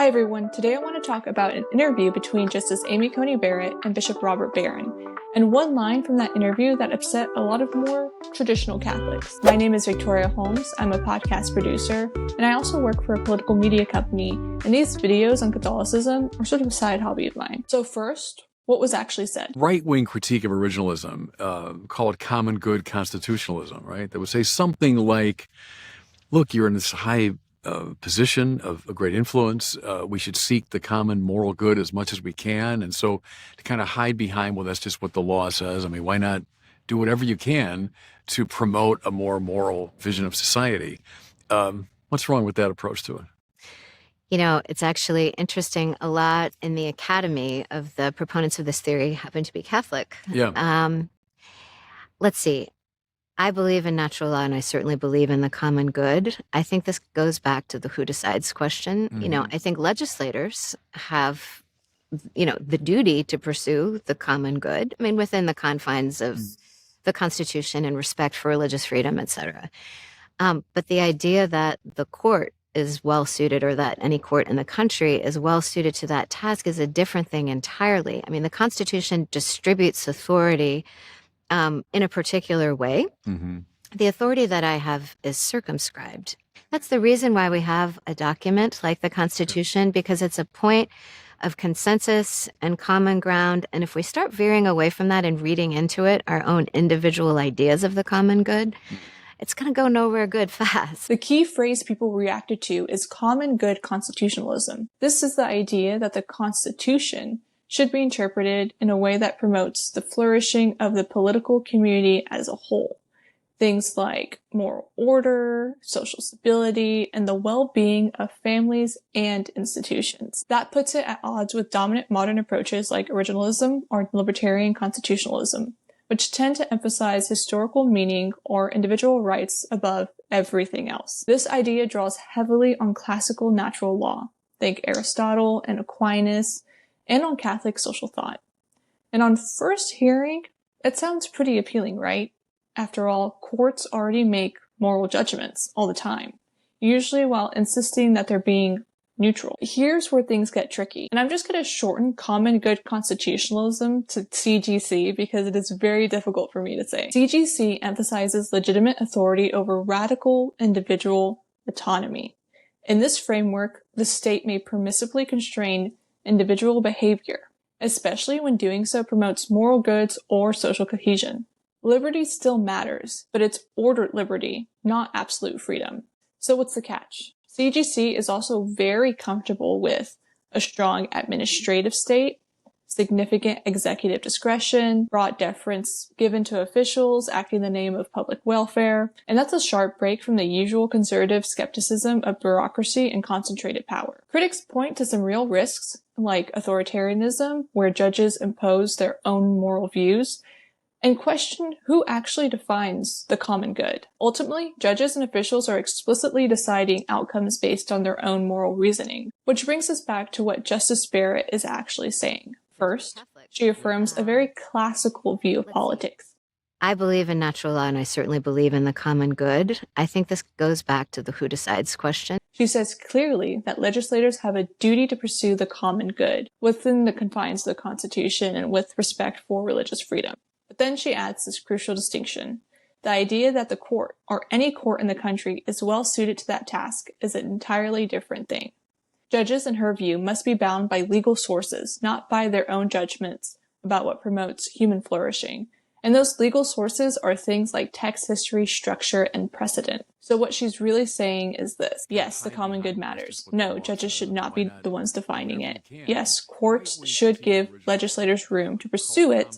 everyone, today I want to talk about an interview between Justice Amy Coney Barrett and Bishop Robert Barron, and one line from that interview that upset a lot of more traditional Catholics. My name is Victoria Holmes, I'm a podcast producer, and I also work for a political media company, and these videos on Catholicism are sort of a side hobby of mine. So first, what was actually said? Right-wing critique of originalism, call it common good constitutionalism, right? That would say something like, look, you're in this high position of a great influence. We should seek the common moral good as much as we can. And so to kind of hide behind, well, that's just what the law says. I mean, why not do whatever you can to promote a more moral vision of society? What's wrong with that approach to it? You know, it's actually interesting. A lot in the academy of the proponents of this theory happen to be Catholic. Yeah. Let's see. I believe in natural law, and I certainly believe in the common good. I think this goes back to the who decides question. Mm-hmm. You know, I think legislators have, the duty to pursue the common good. I mean, within the confines of the Constitution and respect for religious freedom, et cetera. But the idea that the court is well suited, or that any court in the country is well suited to that task, is a different thing entirely. I mean, the Constitution distributes authority in a particular way. Mm-hmm. The authority that I have is circumscribed. That's the reason why we have a document like the Constitution, because it's a point of consensus and common ground. And if we start veering away from that and reading into it our own individual ideas of the common good, it's going to go nowhere good fast. The key phrase people reacted to is common good constitutionalism. This is the idea that the Constitution should be interpreted in a way that promotes the flourishing of the political community as a whole. Things like moral order, social stability, and the well-being of families and institutions. That puts it at odds with dominant modern approaches like originalism or libertarian constitutionalism, which tend to emphasize historical meaning or individual rights above everything else. This idea draws heavily on classical natural law. Think Aristotle and Aquinas, and on Catholic social thought. And on first hearing, it sounds pretty appealing, right? After all, courts already make moral judgments all the time, usually while insisting that they're being neutral. Here's where things get tricky. And I'm just going to shorten common good constitutionalism to CGC because it is very difficult for me to say. CGC emphasizes legitimate authority over radical individual autonomy. In this framework, the state may permissibly constrain individual behavior, especially when doing so promotes moral goods or social cohesion. Liberty still matters, but it's ordered liberty, not absolute freedom. So what's the catch? CGC is also very comfortable with a strong administrative state, significant executive discretion, broad deference given to officials acting in the name of public welfare, and that's a sharp break from the usual conservative skepticism of bureaucracy and concentrated power. Critics point to some real risks, like authoritarianism, where judges impose their own moral views, and question who actually defines the common good. Ultimately, judges and officials are explicitly deciding outcomes based on their own moral reasoning, which brings us back to what Justice Barrett is actually saying. First, she affirms a very classical view of politics. I believe in natural law, and I certainly believe in the common good. I think this goes back to the who decides question. She says clearly that legislators have a duty to pursue the common good within the confines of the Constitution and with respect for religious freedom. But then she adds this crucial distinction. The idea that the court, or any court in the country, is well suited to that task is an entirely different thing. Judges, in her view, must be bound by legal sources, not by their own judgments about what promotes human flourishing. And those legal sources are things like text history, structure, and precedent. So what she's really saying is this. Yes, the common good matters. No, judges should not be the ones defining it. Yes, courts should give legislators room to pursue it,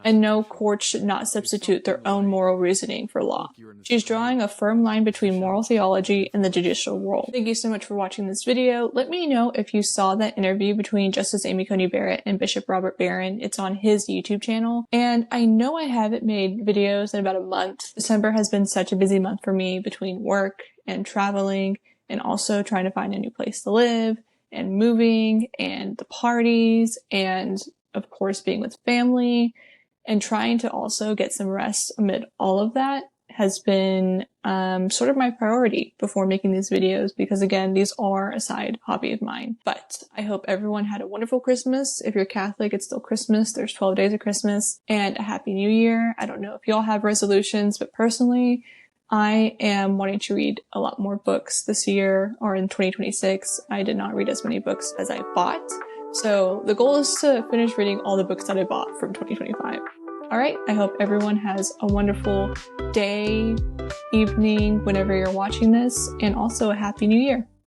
and no, courts should not substitute their own moral reasoning for law. She's drawing a firm line between moral theology and the judicial world. Thank you so much for watching this video. Let me know if you saw that interview between Justice Amy Coney Barrett and Bishop Robert Barron. It's on his YouTube channel. And I know I haven't made videos in about a month. December has been such a busy month for me between work and traveling and also trying to find a new place to live and moving and the parties and, of course, being with family. And trying to also get some rest amid all of that has been sort of my priority before making these videos, because again, these are a side hobby of mine. But I hope everyone had a wonderful Christmas. If you're Catholic, it's still Christmas. There's 12 days of Christmas, and a Happy New Year. I don't know if y'all have resolutions, but personally, I am wanting to read a lot more books this year, or in 2026. I did not read as many books as I bought. So the goal is to finish reading all the books that I bought from 2025. All right, I hope everyone has a wonderful day, evening, whenever you're watching this, and also a Happy New Year.